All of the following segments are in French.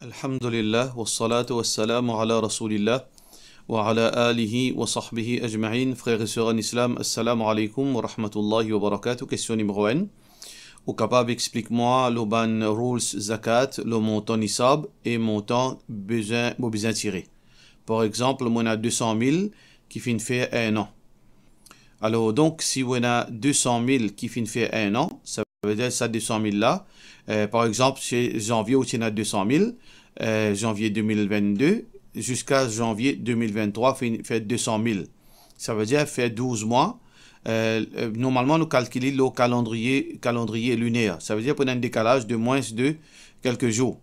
Alhamdulillah, wassalatu wassalamu ala rasulillah, wa ala alihi wa sahbihi ajma'in. Frères et sœurs en islam, assalamu alaikum wa rahmatullahi wa barakatuh. Question numéro 1. Au capable, explique-moi le ban rules zakat, le montant nisab et montant besoin tiré. Par exemple, on a 200 000 qui finit faire un an. Alors, donc, si on a 200 000 qui finit faire un an, ça veut dire ça 200 000 là. Par exemple, c'est janvier où il y a 200 000, janvier 2022 jusqu'à janvier 2023, fait 200 000. Ça veut dire fait 12 mois. Normalement, nous calculons le calendrier lunaire. Ça veut dire qu'on a un décalage de moins de quelques jours.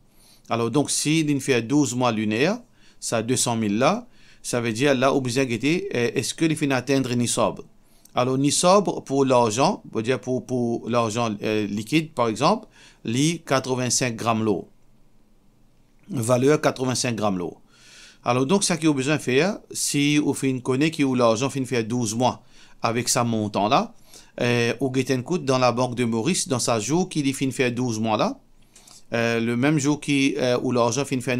Alors, donc, si il fait 12 mois lunaire, ça 200 000 là, ça veut dire là, obligé est-ce que il finit atteindre nisab? Alors, nisab pour l'argent, pour l'argent liquide, par exemple, 85 grammes l'eau. Valeur 85 grammes l'eau. Alors, donc, ça qu'il a besoin de faire, si on connaît que l'argent finit faire 12 mois avec sa montant là, au coûte dans la banque de Maurice, dans sa jour qui finit faire 12 mois là, le même jour où l'argent finit faire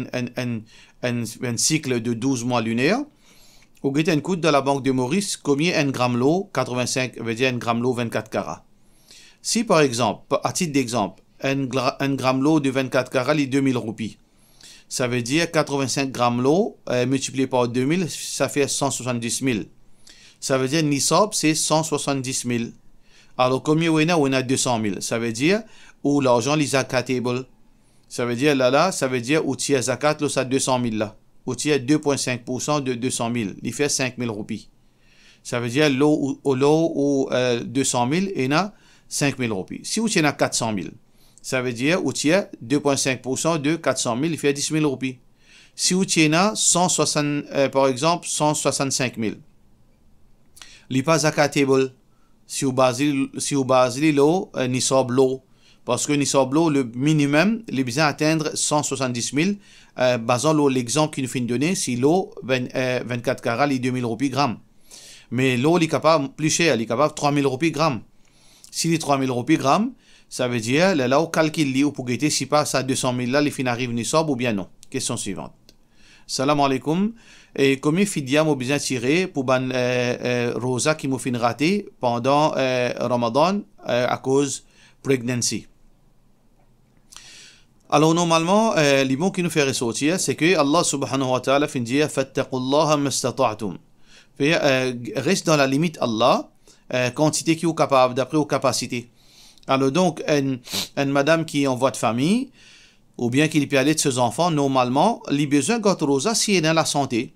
un cycle de 12 mois lunaire, au coûte dans la banque de Maurice, combien 1 gramme l'eau, 85, veut dire 1 gramme l'eau 24 carats. Si par exemple, à titre d'exemple, 1 gramme l'eau de 24 carats, les 2000 roupies. Ça veut dire 85 grammes l'eau multiplié par 2000, ça fait 170 000. Ça veut dire nisab, c'est 170 000. Alors, combien on a 200 000. Ça veut dire où l'argent est zakatable. Ça veut dire là, ça veut dire où tu as zakat, là, ça 200 000 là. Où tu as 2,5% de 200 000. Il fait 5 000 roupies. Ça veut dire l'eau ou 200 000, il y a 5 000 roupies. Si vous avez 400 000, ça veut dire où tu as 2,5% de 400 000, il fait 10 000 roupies. Si vous avez par exemple 165 000, il n'est pas zakatable. Si vous basez l'eau, nisab l'eau. Parce que nisab l'eau, le minimum, il est besoin d'atteindre 170 000. Basant l'exemple qu'il nous fait donner, si l'eau, 24 carats, il est 2000 roupies gramme. Mais l'eau, il est capable plus cher, il est capable 3000 roupies gramme. S'il est 3000 roupies gramme, ça veut dire, là, au calcul, pour guetter, si pas ça 200 000 là, les fins arrivent nisab ou bien non. Question suivante. Salam alaikum. Et combien fidia m'a besoin tirer pour ban rosa qui m'a fin raté pendant Ramadan à cause pregnancy. Alors normalement, les mots qui nous fait ressortir, c'est que Allah subhanahu wa ta'ala fin dire fattaqullaha mastata'tum. Reste dans la limite Allah, quantité qui est capable, d'après aux capacités. Alors donc, une madame qui est en voie de famille, ou bien qu'il peut aller de ses enfants, normalement, les besoins de rosa si elle est dans la santé.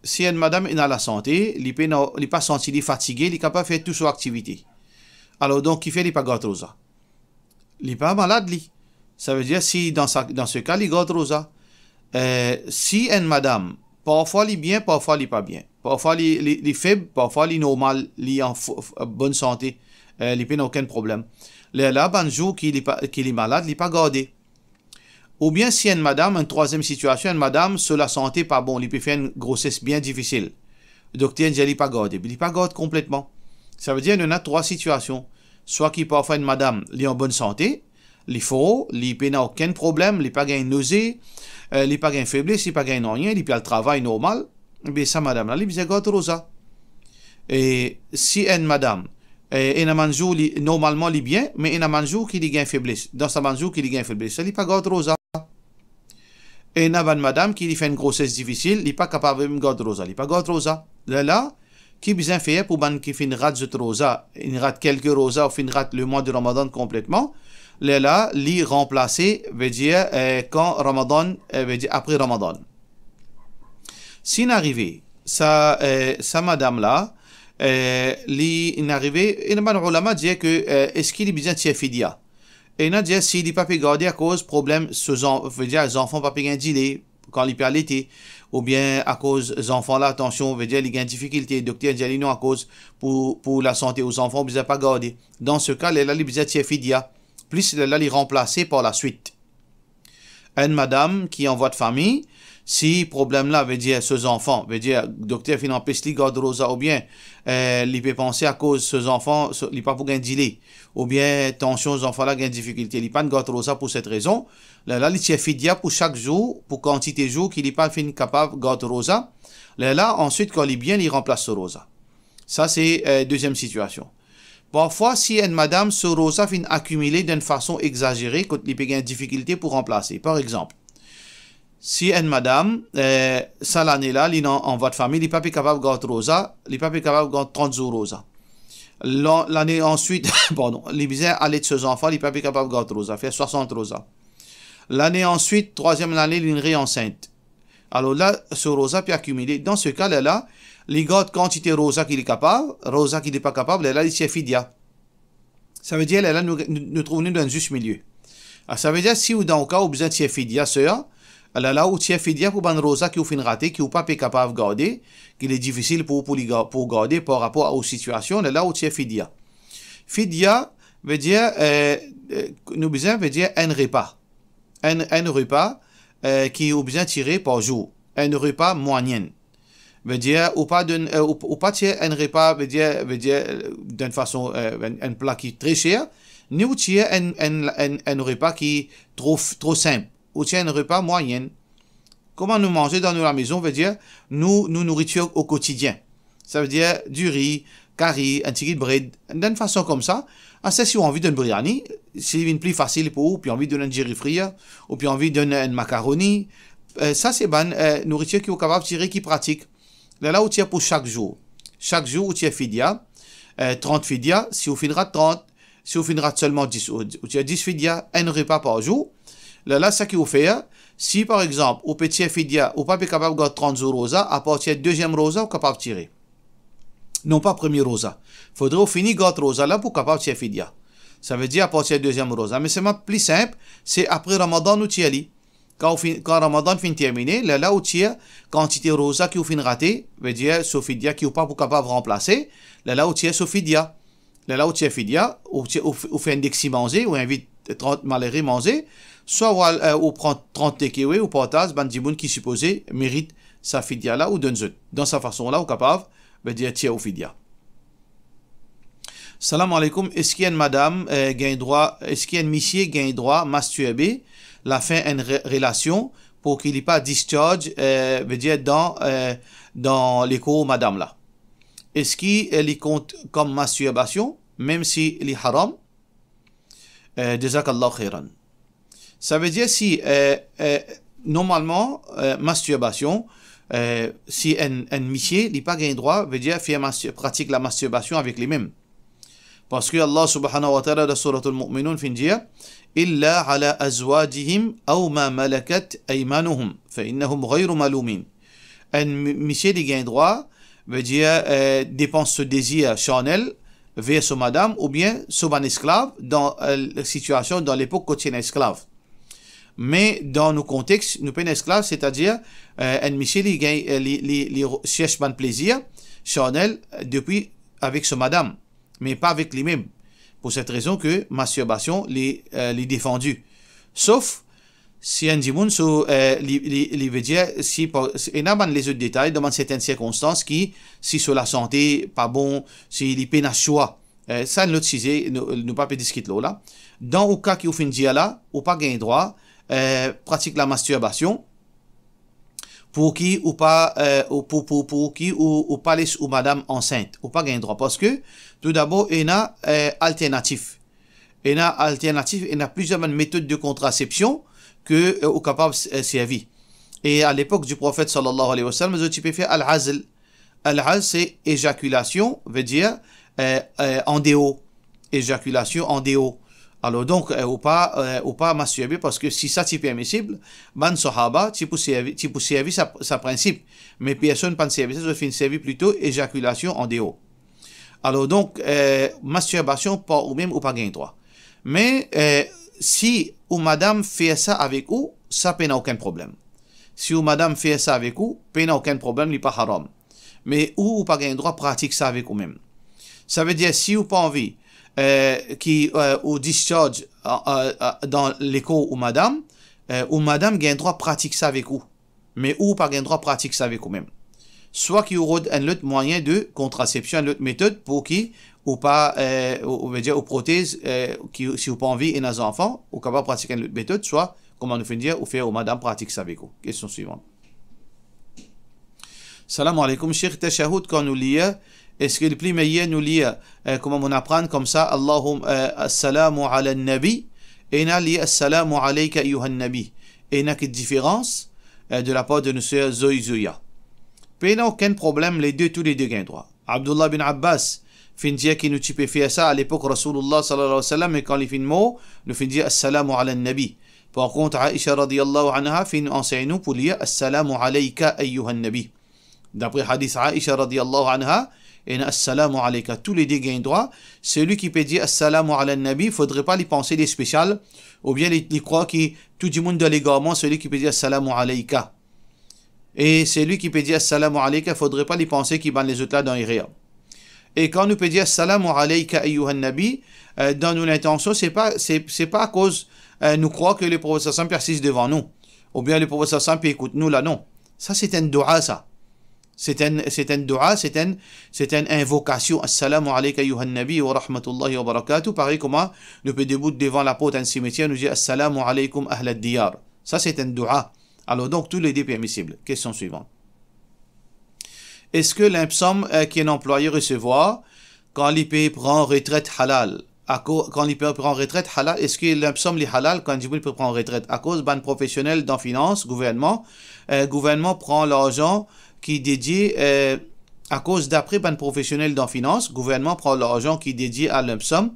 Si une madame est dans la santé, il n'est pas senti fatigué, il est capable de faire toute son activité. Alors donc, il fait les pas rosa. Il n'est pas malade, lui. Ça veut dire, si dans ce cas, il garde rosa. Si une madame, parfois il est bien, parfois il n'est pas bien. Parfois il est faible, parfois il est normal, il est en bonne santé, il n'a aucun problème. Là, un jour qu'il est malade, il n'est pas gardé. Ou bien si une madame, une troisième situation, une madame, sur la santé pas bon, il peut faire une grossesse bien difficile. Le docteur dit qu'il n'est pas gardé, il n'est pas gardé complètement. Ça veut dire qu'il y en a trois situations. Soit qu'il peut faire une madame, il est en bonne santé, il faut, il n'a aucun problème, il n'a pas de nausée, il n'a pas de faiblesse, il n'a pas de rien, il a le travail normal, mais ça madame là, il a gardé rosa. Et si une madame, il a un jour, normalement il est bien, mais il a un jour qu'il a une faiblesse. Dans sa manjour qu'il a une faiblesse, il n'a pas gardé rosa. Et il y a une madame qui fait une grossesse difficile, il n'est pas capable de garder rosa. Il n'est pas garder rosa. Là, qui besoin faire pour qui fait une rate de rosa, une rate quelques rosas, ou une rate le mois de Ramadan complètement. Là, l'y remplacer veut dire quand Ramadan, veut dire après Ramadan. Si n'arrivé, ça madame là, l'inarrivé, il y a un ulama dit que est-ce qu'il est besoin de faire fidia? Et il a dit s'il n'est pas pu garder à cause problème, veut dire les enfants pas pu dîner quand il peut allaiter, ou bien à cause des enfants là, attention, veut dire il y a une difficulté, le docteur dit non à cause pour la santé aux enfants, il ne pas garder. Dans ce cas, là, il besoin de faire fidia. Plus là, il est remplacé par la suite. Une madame qui est en voie de famille, Si problème là veut dire ces enfants, veut dire docteur fin empêche li garde rosa ou bien il peut penser à cause ces enfants, il pas pour gagner délai ou bien tension aux enfants là gagne difficulté, il pas garde rosa pour cette raison. Là il tient fidia pour chaque jour, pour quantité de jours qu'il n'est pas fin capable garde rosa. Là ensuite quand il est bien, il remplace ce rosa. Ça c'est deuxième situation. Parfois, si une madame se rosa fin accumuler d'une façon exagérée, quand il peut gagner difficulté pour remplacer. Par exemple, si une madame, ça l'année là, en votre famille, il n'est pas capable de garder rosa, il n'est pas capable de garder 30 jours rosa. L'année ensuite, pardon, il vient aller de ses enfants, il n'est pas capable de garder rosa, faire 60 rosa. L'année ensuite, troisième année, il est enceinte. Alors là, ce rosa peut accumuler. Dans ce cas-là, il garde quantité rosa qu'il est capable, rosa qu'il n'est pas capable, là, il s'est fidia. Ça veut dire, là, nous trouvons dans un juste milieu. Alors, ça veut dire, si ou dans le cas où vous êtes fidia, sœur, là où tu es fidia pour ban rosa qui ou fin raté, qui ou pas capable de garder, qu'il est difficile pour garder par rapport aux situations, là où tu es fidia. Fidia veut dire, nous besoin veut dire un repas. Un repas qui est besoin tiré par jour. Un repas moyen. Veut dire, ou pas tirer un repas, veut dire d'une façon, un plat qui est très cher, ni ou tirer un repas qui est trop simple. Ou tirer un repas moyen. Comment nous manger dans la maison veut dire, nous nourriture au quotidien. Ça veut dire du riz, curry, un petit bread, d'une façon comme ça. C'est si on a envie d'un biryani, c'est une plus facile pour vous, puis envie d'un jerry frire, ou puis envie d'un macaroni. Ça, c'est une nourriture qui est capable de tirer, qui pratique. Là où tu es pour chaque jour. Chaque jour où tu es fidia, 30 fidia, si vous finira 30, si vous finira seulement 10, ou tu as 10 fidia, un repas par jour. Là, ça qui vous fait, si par exemple, au petit fidia, ou pas capable de 30 jours rosa, à partir du deuxième rosa, vous capable de tirer. Non pas premier rosa. Faudrait finir garde rosa là pour capable de fidia. Ça veut dire à partir du deuxième rosa. Mais c'est plus simple, c'est après Ramadan où tu es. Quand Ramadan finit terminé, là où tu es, quantité rosa qui ou fin raté, veut dire sofidia qui ou pas pour capable de remplacer, là où tu es sofidia. Là où tu es fidia, ou fait un dexi manger, ou invite 30 malheureux manger, soit ou prend 30 takeaway ou portage, bandimoun qui supposé mérite sa fidia là ou d'un zut. Dans sa façon là, ou capable, veut dire tiers ou fidia. Salam alaikum, est-ce qu'il y a une madame gagne droit, est-ce qu'il y a une monsieur gagne droit masturber, la fin une relation pour qu'il n'y ait pas discharge, veut dire dans les cours madame là. Est-ce qu'il y compte comme masturbation, même si il est haram? Jazakallah khairan. Ça veut dire si normalement masturbation, si un monsieur n'a pas gain droit, veut dire pratique la masturbation avec les mêmes. Parce que Allah subhanahu wa ta'ala dans Surah Al-Mu'minun fin dire إلا على أزواجهم أو ما ملكت أيمانهم فإنهم غير ملومين. Un monsieur qui gagne droit veut dire dépense ce désir charnel vers son madame ou bien sur un esclave dans la situation dans l'époque quand il est un esclave. Mais dans nos contextes, nous pas un esclave, c'est-à-dire un monsieur qui cherche un plaisir charnel depuis avec son madame, mais pas avec lui-même. Pour cette raison que masturbation les défendu. Sauf si un dimoun veut dire si il y a les autres détails dans certaines circonstances qui si sur la santé pas bon, si il peine à choix. Ça l'autre sujet nous pas discuter là. Dans au cas qui vous fin dire là, ou pas gain droit pratique la masturbation pour qui ou pas pour qui ou pas laisse ou madame enceinte ou pas gain droit parce que tout d'abord il y a alternatif. Il y a plusieurs méthodes de contraception que ou capable servir. Et à l'époque du prophète sallallahu alayhi wa sallam, tu peux faire al-azl. Al-azl c'est éjaculation, veut dire en déo. Éjaculation en déo. Alors donc ou pas masturber parce que si ça c'est permissible, ban sahaba tu peux servir ça principe, mais personne pas servir ça, ça servir plutôt éjaculation en déo. Alors donc masturbation pas ou même ou pas gain droit. Mais si ou madame fait ça avec vous, ça n'a aucun problème. Si ou madame fait ça avec vous, n'a aucun problème, il n'est pas haram. Mais ou pas gain droit pratique ça avec vous-même. Ça veut dire si ou pas envie qui ou discharge dans l'écho ou madame gain droit pratique ça avec vous. mais ou pas un droit pratique ça avec vous-même. Soit qu'il y aura un autre moyen de contraception, une autre méthode pour qui, ou pas, on veut dire, aux prothèses, qui, si vous pas envie et nos enfants, ou capable de pratiquer une autre méthode, soit, comme on nous fait dire, ou faire au madame pratique ça avec vous. Question suivante. Salam alaikum, Cheikh Tashahud, quand nous lions, est-ce que le plus meilleur nous lit, comment on apprend comme ça, Allahumma assalamu ala nabi, et n'a li assalamu alayka ayyuhan nabi. Et n'a que différence de la part de nos sœurs Zoé Zouya. Puis il n'y a aucun problème, tous les deux gagnent droit. Abdullah bin Abbas, fin dire qu'il nous type fait ça à l'époque Rasulullah sallallahu alayhi wa sallam, et quand il fait le mot, nous fin dire assalamu ala nabi. Par contre, Aisha radiyallahu anha, fin enseigne nous pour lire assalamu alayka ayyuhan nabi. D'après hadith Aisha radiyallahu anha, et assalamu alayka, tous les deux gagnent droit. Celui qui peut dire assalamu ala nabi, il ne faudrait pas lui penser des spéciales, ou bien il croit que tout le monde dans l'égarement, celui qui peut dire assalamu alayka. Et celui qui peut dire assalamu alayka, il ne faudrait pas lui penser qu'il ban les autres là dans les rires. Et quand nous peut dire assalamu alayka ayyuhan nabi, dans nos intentions, c'est pas à cause nous croire que le prophète sallam persiste devant nous, ou bien le prophète sallam peut écouter nous là, non. Ça c'est un dua ça. C'est un dua, c'est une invocation. Assalamu alayka ayyuhan nabi wa rahmatullahi wa barakatuh. Pareil comment nous peut debout devant la porte d'un cimetière, nous dit assalamu alaykum ahlad diyar. Ça c'est un dua. Alors donc tous les deux permissibles. Question suivante. Est-ce que l'impsum qui est un employé recevoir, quand il prend retraite halal, quand il prend retraite halal, est-ce que l'impsum est halal quand il peut prendre retraite? À cause d'un professionnel dans finance, gouvernement prend l'argent qui est dédié, à cause d'après un professionnel dans finance, gouvernement prend l'argent qui est dédié à l'impsum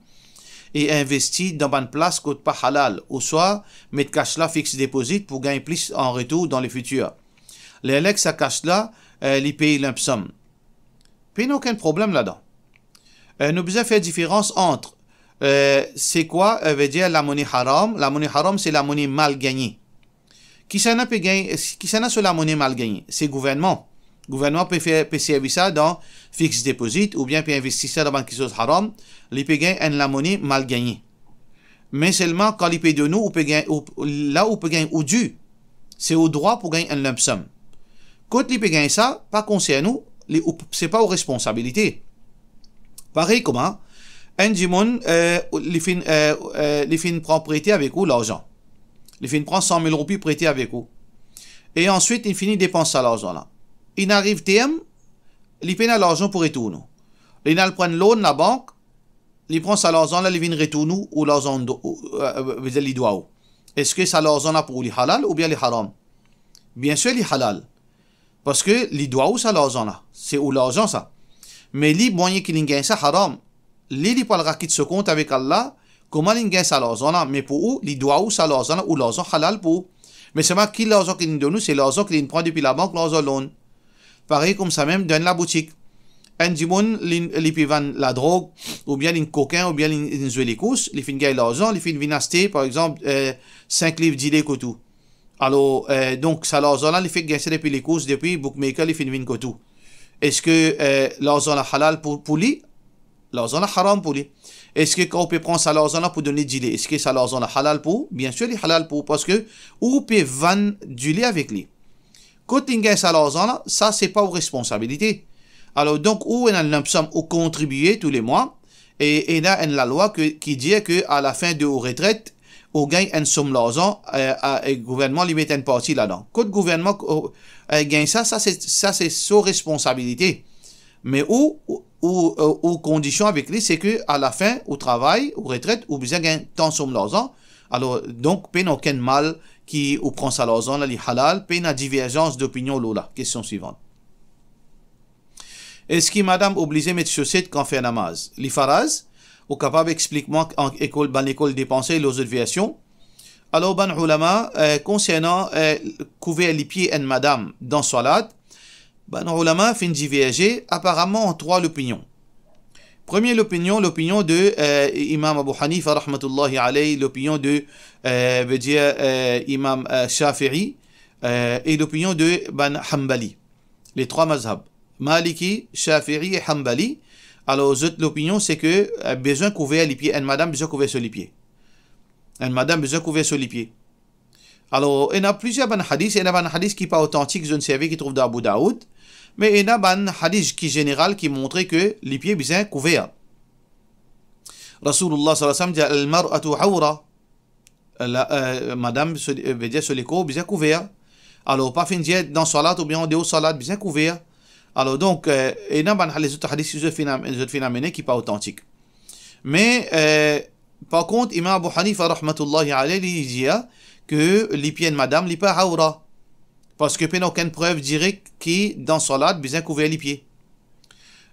et investit dans une place qui n'est pas halal, ou soit mettre cash là fixe déposit pour gagner plus en retour dans le futur. Les legs, ça cash là, ils payent l'impsum. Puis il n'y a aucun problème là-dedans. Nous devons faire différence entre, c'est quoi, veut dire la monnaie haram. La monnaie haram, c'est la monnaie mal gagnée. Qui s'en a sur la monnaie mal gagnée? C'est le gouvernement. Le gouvernement peut servir ça dans fixe déposit ou bien peut investir ça dans quelque chose haram. Il peut gagner la monnaie mal gagnée. Mais seulement quand il paye de nous, là où il peut gagner au dû, c'est au droit pour gagner un lump sum. Quand il peut gagner ça, pas concernant nous, c'est pas aux responsabilités. Pareil comment un dimon, il fin prend prêter avec vous l'argent. Il finit prendre 100 000 roupies prêtées avec vous. Et ensuite, il finit dépenser l'argent là. Il arrive TM, il paye l'argent pour retourner. Il prend l'eau de la banque, il prend ça l'argent là, il vient retourner ou l'argent il doit. Est-ce que ça l'argent là pour les halal ou bien les haram? Bien sûr, les halal. Parce que les doit ou ça l'argent là. C'est où l'argent ça. Mais les moyens qu'il gagne ça haram. Il parlera qu'il se compte avec Allah. Comment il gagne ça l'argent là? Mais pour où? Il doit où ça l'argent là ou l'argent halal pour? Mais c'est pas qui l'argent qu'il nous donne, c'est l'argent qu'il prend depuis la banque, l'argent loan. Pareil comme ça même dans la boutique. Un dimon, il peut vendre la drogue, ou bien une coquin, ou bien une jouer les courses, il finit gagner l'argent, il finit venir acheter, par exemple, 5 livres d'idées que tout. Alors, donc, ça l'argent là, il fait gagner depuis les courses, depuis bookmaker, il finit venir que tout. Est-ce que l'argent là halal pour lui? L'argent là haram pour lui. Est-ce que quand on peut prendre ça l'argent là pour donner du lait, est-ce que ça l'argent là halal pour? Bien sûr, il est halal pour, parce que, ou on peut vendre du lait avec lui. Quand il gagne ça l'argent là, ça c'est pas aux responsabilités. Alors donc, où on a une somme ou contribuer tous les mois, et il y a la loi qui dit qu'à la fin de la retraite, on gagne une somme d'argent, et le gouvernement lui met une partie là-dedans. Quand le gouvernement gagne ça c'est sa responsabilité. Mais ou condition avec lui, c'est qu'à la fin, au travail, au retraite, ou besoin gagne tant somme d'argent. Alors donc, il n'y a aucun mal qui ou prend ça l'argent, là, les halal, il y a une divergence d'opinion là. Question suivante. Est-ce que madame obligée de mettre chaussettes quand fait namaz? Les faraz, ou capable d'expliquer en école, dans l'école des pensées et les observations. Alors, ban ulama, concernant couvrir les pieds en madame dans salat, ban ulama fin diverger apparemment en trois opinions. Première opinion, l'opinion de Imam Abu Hanifa rahmatullahi alayhi, l'opinion de veut dire Imam Shafi'i et l'opinion de Ban Hanbali. Les trois mazhab. Maliki, Shafi'i et Hanbali. Alors, l'opinion, c'est que besoin couvrir les pieds, une madame besoin couvrir sur les pieds. Une madame besoin couvrir sur les pieds. Alors, il y a plusieurs hadiths. Il y a un hadith qui n'est pas authentique, je ne sais pas, qui trouve dans Abu Daoud. Mais il y a un hadith qui est général qui montre que les pieds sont couverts. Rasulullah sallallahu alayhi wa sallam dit Al-mar'atu awra. Madame veut dire sur les corps, bien couvert. Alors, pas fin dire dans salat ou bien en dehors salat, bien couvert. Alors, donc, il y a un hadith qui n'est pas authentique. Mais, par contre, Imam Abu Hanifa, rahmatullahi alayhi, il dit que les pieds de madame, n'est pas awra. Parce que il n'y a aucune preuve directe qui, dans salat, bien couvert les pieds.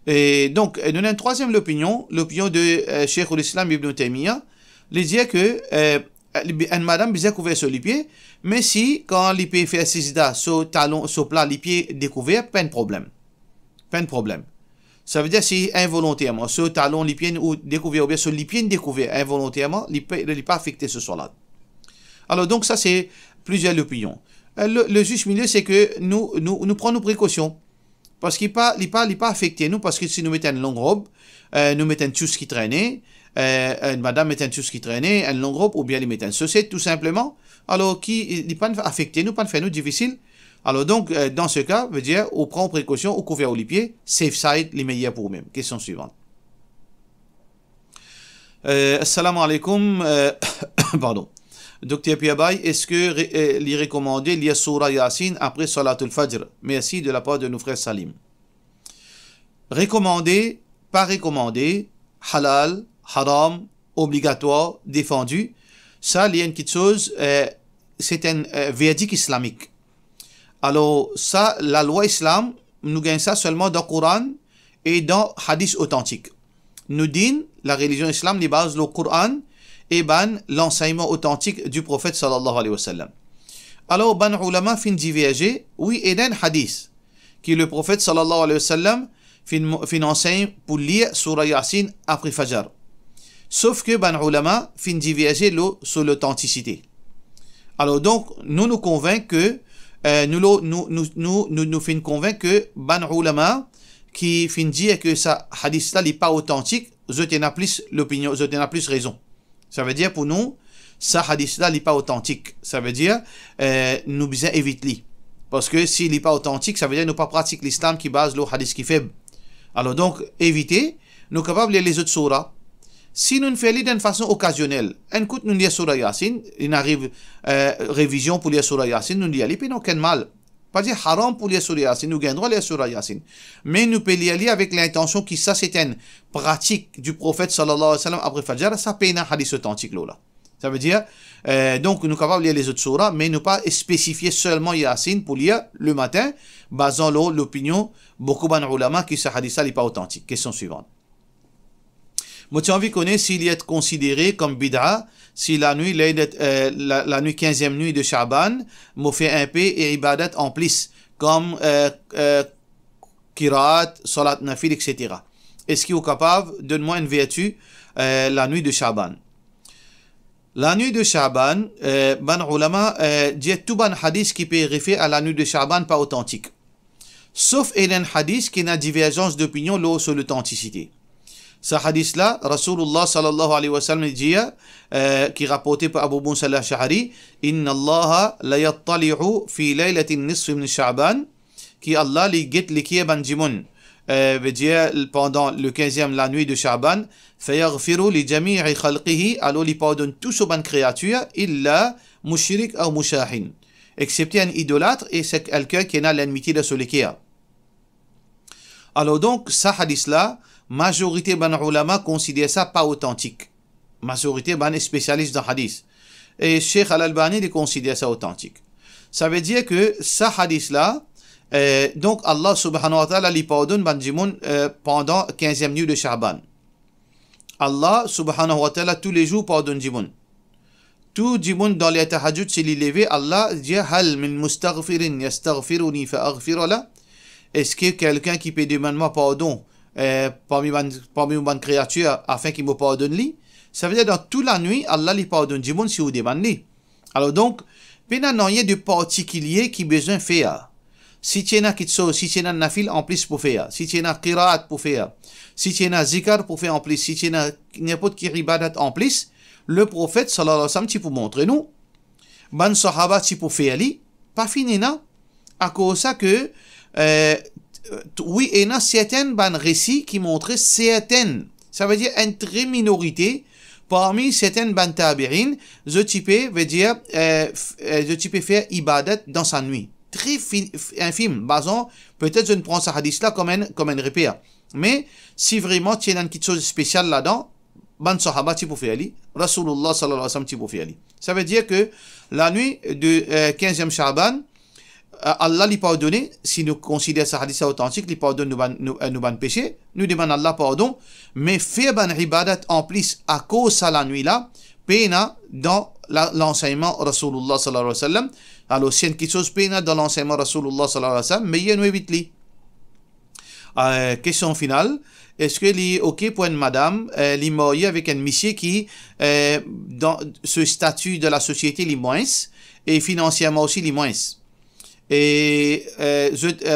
Et donc, nous avons une troisième opinion, l'opinion de Cheikh al-Islam Ibn Taymiyyah, il dit que une madame bien couvert sur les pieds, mais si, quand les pieds fait sisda, sur talon, sur plat, les pieds découverts, pas de problème. Pas de problème. Ça veut dire si involontairement, sur talon, les pieds ou découverts, ou bien sur les pieds découverts involontairement, il n'est pas affecté ce salat. Alors, donc, ça, c'est plusieurs opinions. Le juste milieu, c'est que nous prenons nos précautions. Parce qu'il n'est pas affecté, nous, parce que si nous mettons une longue robe, nous mettons une chose qui traînait, une madame met une chose qui traînait, une longue robe, ou bien ils mettent une chaussette, tout simplement, alors qui n'est pas affecté, nous, pas fait nous difficile. Alors donc, dans ce cas, veut dire, on prend précaution, on couvert les pieds, safe side, les meilleurs pour nous-mêmes. Question suivante. Assalamu alaikum, pardon. Docteur Piabay, est-ce que il est recommandé lire Surah Yasin après Salatul Fajr? Merci de la part de nos frères Salim. Recommandé, pas recommandé, halal, haram, obligatoire, défendu. Ça, il y a une petite chose, c'est un verdict islamique. Alors, ça, la loi islam, nous gagnons ça seulement dans le Coran et dans hadith authentique. Nous disons, la religion islam, les bases, le Coran, et l'enseignement authentique du prophète sallallahu alayhi wa sallam. Alors, ulama fin diverger, oui, et d'un hadith, qui le prophète sallallahu alayhi wa sallam fin enseigne pour lire Surah Yasin après Fajr. Sauf que ulama fin diverger sur l'authenticité. Alors donc, nous convainc que, nous fin convainc que ulama qui fin dire que ça hadith là n'est pas authentique, je t'en a plus l'opinion, je t'en a plus raison. Ça veut dire pour nous, ça hadith-là n'est pas authentique. Ça veut dire, nous besoin éviter. Parce que s'il n'est pas authentique, ça veut dire nous pas pratiquer l'islam qui base le hadith qui est faible. Alors donc, éviter, nous sommes capables de lire les autres surahs. Si nous le faisons d'une façon occasionnelle, un coup nous lisons Surah Yasin, il arrive révision pour lire Surah Yasin, nous lisons, puis nous aucun mal. Pas dire haram pour lire Surah Yasin, nous gagnons droit lire Surah Yasin. Mais nous pouvons lire avec l'intention que ça c'est une pratique du prophète sallallahu alayhi wa sallam après Fajr, ça peut être un hadith authentique là. Ça veut dire, donc nous sommes capables de lire les autres surahs, mais ne pas spécifier seulement Yasin pour lire le matin, basant l'opinion beaucoup d'ulama qui ce hadith n'est pas authentique. Question suivante. Moi, j'ai envie de connaître s'il est considéré comme bid'a, si la nuit 15e nuit de Sha'ban, m'a fait un peu et ibadat en plus, comme Qiraat, Salat Nafil, etc. Est-ce qu'il est capable de donner une vertu la nuit de Sha'ban? La nuit de Sha'ban, ulama dit tout ban hadith qui peut référer à la nuit de Sha'ban pas authentique. Sauf un hadith qui a divergence d'opinion sur l'authenticité. Ce hadith-là, Rasulullah sallallahu alayhi wa sallam dit, qui est rapporté par Abu Musa al-Ash'ari, Inna Allah la yattali'u fi laylatin nisf min Sha'ban, qui Allah li get li kieban jimun, veut dire pendant le 15e la nuit de Sha'ban, fayaghfiru li jami'i khalqihi, alors li pardonne tous aux bonnes créatures, illa mushrik ou mushahin, excepté un idolâtre et c'est quelqu'un qui a l'enmité de Solekia. Alors donc, ce hadith-là, majorité ban ulama considère ça pas authentique. Majorité ban spécialiste dans hadith. Et Cheikh Al-Albani les considère ça authentique. Ça veut dire que ce hadith-là, donc Allah subhanahu wa ta'ala lui pardonne ban jimoun pendant 15e nuit de Sha'ban. Allah subhanahu wa ta'ala tous les jours pardonne jimoun. Tout jimoun dans les tahajjud s'il est levé, Allah dit hal min mustaghfirin yastaghfiruni fa aghfir la. Est-ce que quelqu'un qui peut demander pardon parmi les bonnes créatures afin qu'il me pardonne lui? Ça veut dire dans toute la nuit, Allah lui pardonne du monde si vous demandez. Alors donc, il n'y a rien de particulier qui besoin de faire. Si tu as si tu as nafil en plus pour faire, si tu as qiraat pour faire, si tu as zikar pour faire en plus, si tu as n'importe quelle ibadat en plus, le prophète sallallahu alayhi wa sallam, tu peux montrer nous. ban sahaba ti pour faire li, pas fini non, à cause ça que oui, et a certaines ban récits qui montraient certaines, ça veut dire une très minorité parmi certaines ban tabi'in, je type veut dire je type faire ibadat dans sa nuit. Très infime. Basons, peut-être je ne prends ce hadith là comme un repère. Mais si vraiment tu as quelque chose de spécial là-dedans, ban sahaba tu peux faire ali, Rasulullah sallallahu alayhi wa sallam tu peux faire ali. Ça veut dire que la nuit de 15e Sha'ban, Allah lui pardonne, si nous considérons ce hadith authentique, lui pardonne nous ban péché, nous demandons Allah pardon, mais faire ban ibadat en plus à cause de la nuit là, pena dans l'enseignement Rasulullah sallallahu alayhi wa sallam. Alors si il y a quelque chose pena dans l'enseignement Rasulullah sallallahu alayhi wa sallam, mais il y a une évite. Question finale. Est-ce que est OK pour une madame li mariée avec un monsieur qui dans ce statut de la société li moins et financièrement aussi li moins. Et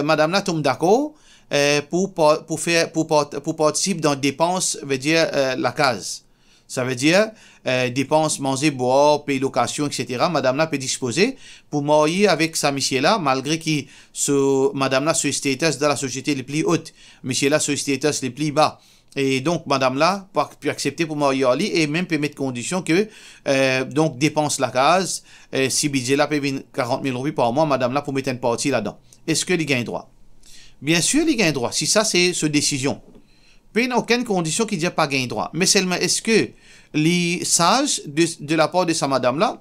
madame là tombe d'accord pour participer dans dépenses, veut dire la case. Ça veut dire dépenses, manger, boire, payer location, etc. Madame là peut disposer pour marier avec sa monsieur là, malgré que madame là sur status de la société les plus haute, monsieur là sur status les plus bas. Et donc madame là peut accepter pour marier Ali et même peut mettre condition que donc dépense la case, si budget là peut 40 000 roupies par mois, madame là pour mettre une partie là-dedans. Est-ce que les gagne droit? Bien sûr, les gagne droit. Si ça c'est sa décision. Il n'y a aucune condition qui dit pas gain droit. Mais seulement est-ce que les sages de la part de sa madame là,